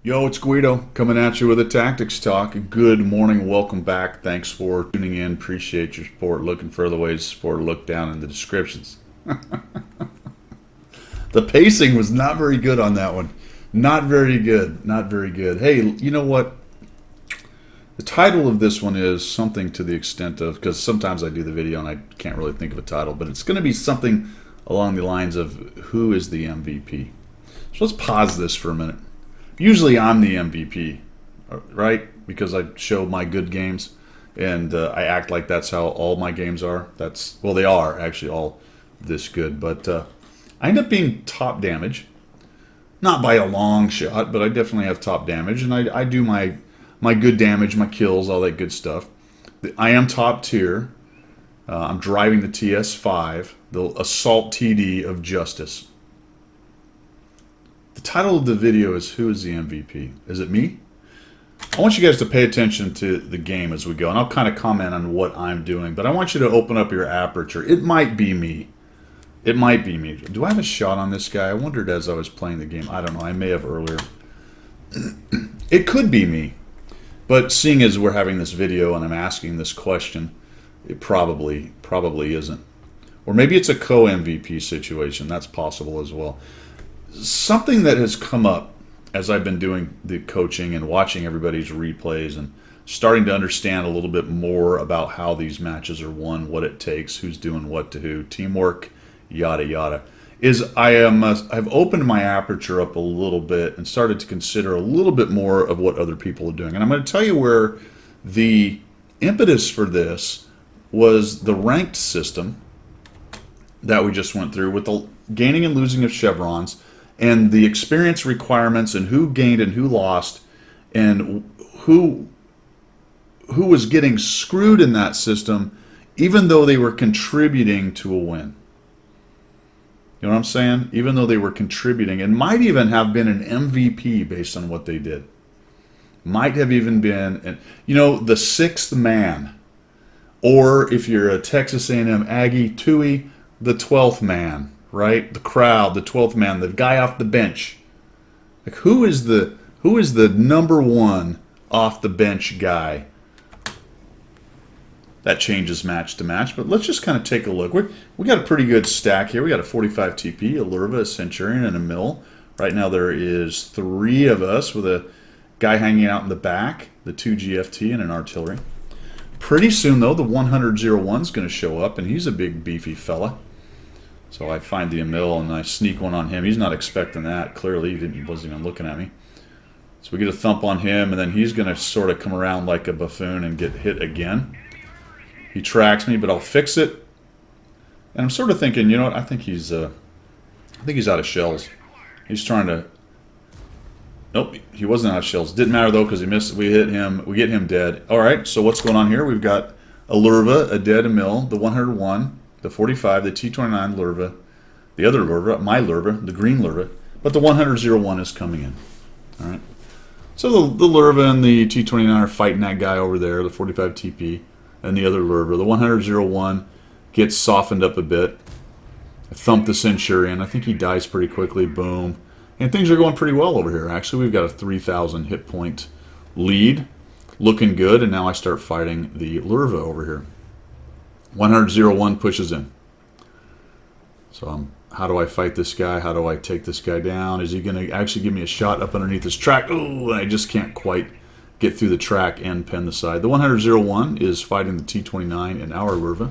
Yo, it's Guido coming at you with a tactics talk. Good morning, welcome back. Thanks for tuning in. Appreciate your support. Looking for other ways to support, look down in the descriptions. The pacing was not very good on that one. Not very good. Not very good. Hey, you know what? The title of this one is something to the extent of, because sometimes I do the video and I can't really think of a title, but it's going to be something along the lines of who is the MVP. So let's pause this for a minute. Usually I'm the MVP, right? Because I show my good games, and I act like that's how all my games are. Well, they are actually all this good, but I end up being top damage. Not by a long shot, but I definitely have top damage, and I do my good damage, my kills, all that good stuff. I am top tier. I'm driving the TS5, the Assault TD of Justice. The title of the video is Who is the MVP? Is it me? I want you guys to pay attention to the game as we go, and I'll kind of comment on what I'm doing, but I want you to open up your aperture. It might be me. It might be me. Do I have a shot on this guy? I wondered as I was playing the game. I don't know. I may have earlier. It could be me. But seeing as we're having this video and I'm asking this question, it probably isn't. Or maybe it's a co-MVP situation. That's possible as well. Something that has come up as I've been doing the coaching and watching everybody's replays and starting to understand a little bit more about how these matches are won, what it takes, who's doing what to who, teamwork, yada yada, is I've opened my aperture up a little bit and started to consider a little bit more of what other people are doing. And I'm going to tell you where the impetus for this was the ranked system that we just went through with the gaining and losing of chevrons and the experience requirements and who gained and who lost and who was getting screwed in that system even though they were contributing to a win. You know what I'm saying? Even though they were contributing and might even have been an MVP based on what they did. Might have even been, the sixth man. Or if you're a Texas A&M Aggie, Tui, the 12th man, right? The crowd, the 12th man, the guy off the bench. Like who is the number one off the bench guy? That changes match to match, but let's just kind of take a look. We got a pretty good stack here. We got a 45 TP, a Lurva, a Centurion, and a Mill. Right now there is 3 of us with a guy hanging out in the back, the 2 GFT, and an artillery. Pretty soon, though, the 100-01 is going to show up, and he's a big, beefy fella. So I find the Emil, and I sneak one on him. He's not expecting that. Clearly, he wasn't even looking at me. So we get a thump on him, and then he's going to sort of come around like a buffoon and get hit again. He tracks me, but I'll fix it. And I'm sort of thinking, you know what? I think he's out of shells. He's trying to. Nope, he wasn't out of shells. Didn't matter though because he missed. We hit him. We get him dead. All right. So what's going on here? We've got a Lurva, a dead Emil, the 101, the 45, the T29 Lurva, the other Lurva, my Lurva, the green Lurva, but the 100-01 is coming in. All right. So the Lurva and the T29 are fighting that guy over there, the 45 TP. And the other Lurva. The 100-01 gets softened up a bit. I thump the Centurion. I think he dies pretty quickly. Boom. And things are going pretty well over here. Actually, we've got a 3,000 hit point lead. Looking good. And now I start fighting the Lurva over here. 100-01 pushes in. So how do I fight this guy? How do I take this guy down? Is he going to actually give me a shot up underneath his track? Oh, and I just can't quite get through the track and pen the side. The 100-01 is fighting the T29 and our Lurva.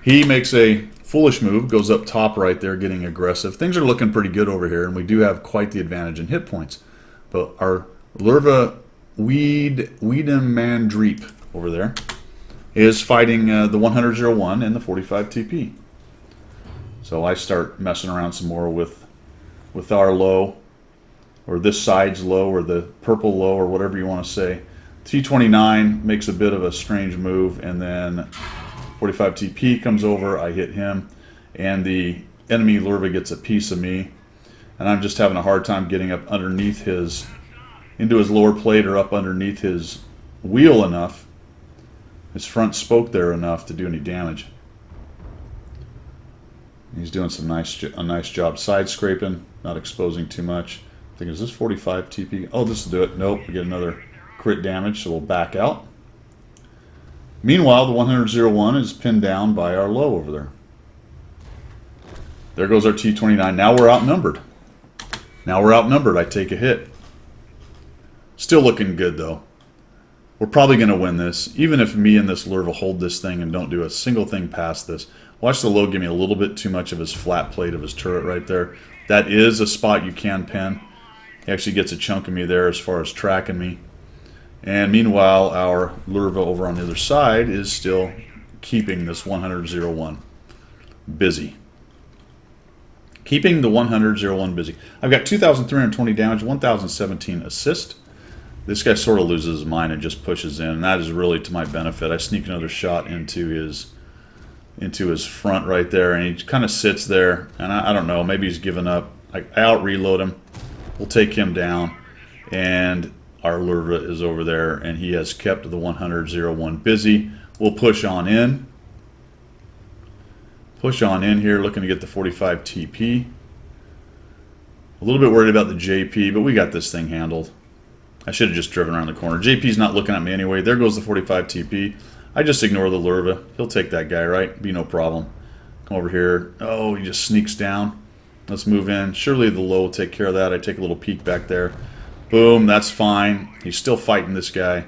He makes a foolish move, goes up top right there, getting aggressive. Things are looking pretty good over here, and we do have quite the advantage in hit points. But our Lurva Weedem Mandreep over there is fighting the 100-01 and the 45 TP. So I start messing around some more with our low, or this side's low, or the purple low, or whatever you want to say. T29 makes a bit of a strange move, and then 45 TP comes over, I hit him, and the enemy Lurva gets a piece of me, and I'm just having a hard time getting up underneath into his lower plate or up underneath his wheel enough, his front spoke there enough to do any damage. He's doing a nice job side scraping, not exposing too much. I think, is this 45 TP? Oh, this will do it. Nope, we get another crit damage, so we'll back out. Meanwhile, the 100-01 is pinned down by our low over there. There goes our T29. Now we're outnumbered. I take a hit. Still looking good, though. We're probably going to win this, even if me and this Lurva hold this thing and don't do a single thing past this. Watch the low give me a little bit too much of his flat plate of his turret right there. That is a spot you can pin. He actually gets a chunk of me there as far as tracking me. And meanwhile, our Lurva over on the other side is still keeping this 100-01 busy. Keeping the 100-01 busy. I've got 2,320 damage, 1,017 assist. This guy sort of loses his mind and just pushes in, and that is really to my benefit. I sneak another shot into his front right there, and he kind of sits there, and I don't know, maybe he's given up. I out-reload him. We'll take him down, and our Lurva is over there, and he has kept the 100-01 busy. We'll push on in. Push on in here, looking to get the 45 TP. A little bit worried about the JP, but we got this thing handled. I should have just driven around the corner. JP's not looking at me anyway. There goes the 45 TP. I just ignore the Lurva. He'll take that guy, right? Be no problem. Come over here. Oh, he just sneaks down. Let's move in. Surely the low will take care of that. I take a little peek back there. Boom, that's fine. He's still fighting this guy.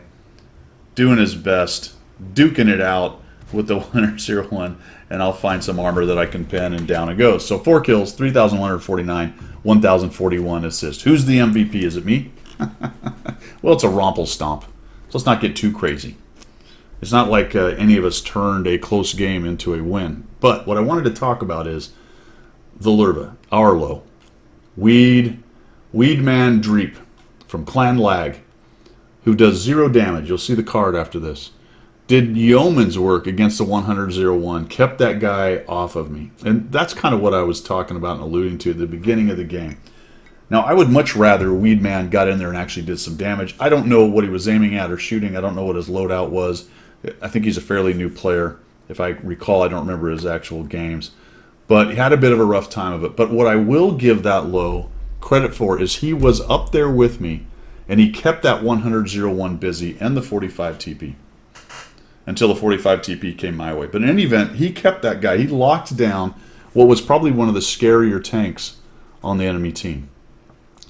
Doing his best. Duking it out with the 100-01. And I'll find some armor that I can pin, and down it goes. So 4 kills, 3,149, 1,041 assist. Who's the MVP? Is it me? Well, it's a Rompel Stomp. So let's not get too crazy. It's not like any of us turned a close game into a win. But what I wanted to talk about is the Lurva, our low. Weedman Dreep from Clan Lag, who does 0 damage. You'll see the card after this. Did yeoman's work against the 100-01, kept that guy off of me. And that's kind of what I was talking about and alluding to at the beginning of the game. Now, I would much rather Weedman got in there and actually did some damage. I don't know what he was aiming at or shooting. I don't know what his loadout was. I think he's a fairly new player. If I recall, I don't remember his actual games. But he had a bit of a rough time of it. But what I will give that low credit for is he was up there with me, and he kept that 100-01 busy and the 45 TP until the 45 TP came my way. But in any event, he kept that guy. He locked down what was probably one of the scarier tanks on the enemy team.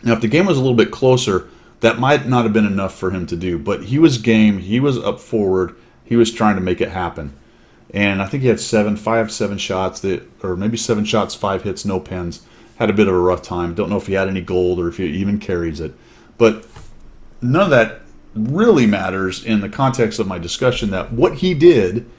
Now, if the game was a little bit closer, that might not have been enough for him to do. But he was game. He was up forward. He was trying to make it happen. And I think he had 7 shots, or maybe 7 shots, 5 hits, no pins. Had a bit of a rough time. Don't know if he had any gold or if he even carries it. But none of that really matters in the context of my discussion, that what he did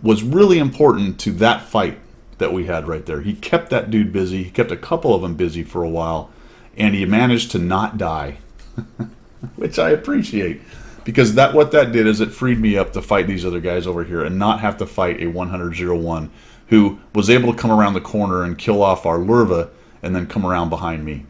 was really important to that fight that we had right there. He kept that dude busy. He kept a couple of them busy for a while. And he managed to not die, which I appreciate, because what that did is it freed me up to fight these other guys over here and not have to fight a 100-01 who was able to come around the corner and kill off our Lurva and then come around behind me.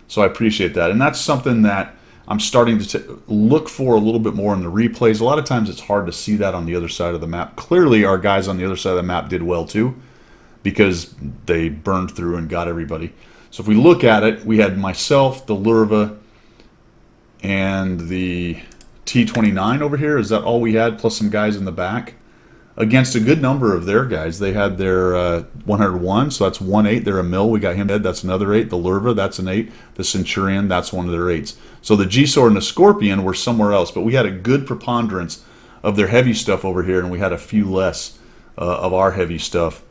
So I appreciate that. And that's something that I'm starting to look for a little bit more in the replays. A lot of times it's hard to see that on the other side of the map. Clearly our guys on the other side of the map did well too, because they burned through and got everybody. So if we look at it, we had myself, the Lurva, and the T29 over here. Is that all we had, plus some guys in the back? Against a good number of their guys. They had their 101, so that's 1-8. They're a mill. We got him dead. That's another 8. The Lurva, that's an 8. The Centurion, that's one of their 8s. So the G-Sword and the Scorpion were somewhere else, but we had a good preponderance of their heavy stuff over here, and we had a few less of our heavy stuff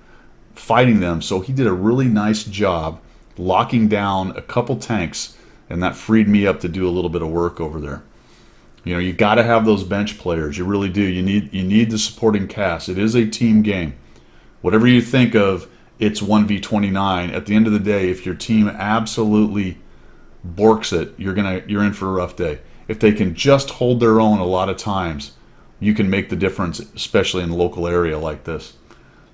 fighting them. So he did a really nice job locking down a couple tanks, and that freed me up to do a little bit of work over there. You know, you got to have those bench players. You really do. You need the supporting cast. It is a team game. Whatever you think of, it's 1v29. At the end of the day, if your team absolutely borks it, you're in for a rough day. If they can just hold their own a lot of times, you can make the difference, especially in a local area like this.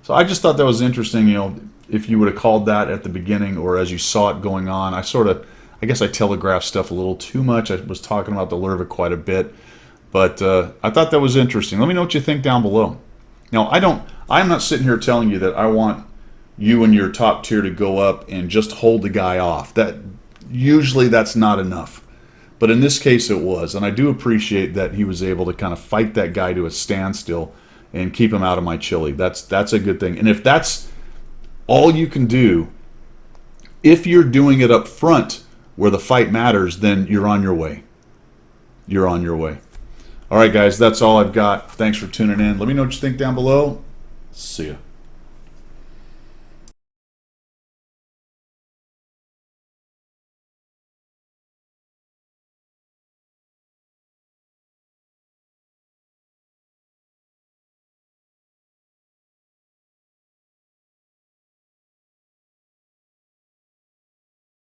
So I just thought that was interesting. You know, if you would have called that at the beginning or as you saw it going on, I guess I telegraphed stuff a little too much. I was talking about the Lurva quite a bit, but I thought that was interesting. Let me know what you think down below. Now, I'm not sitting here telling you that I want you and your top tier to go up and just hold the guy off. usually that's not enough. But in this case, it was. And I do appreciate that he was able to kind of fight that guy to a standstill and keep him out of my chili. That's a good thing. And if that's all you can do, if you're doing it up front where the fight matters, then you're on your way. You're on your way. All right, guys, that's all I've got. Thanks for tuning in. Let me know what you think down below. See ya.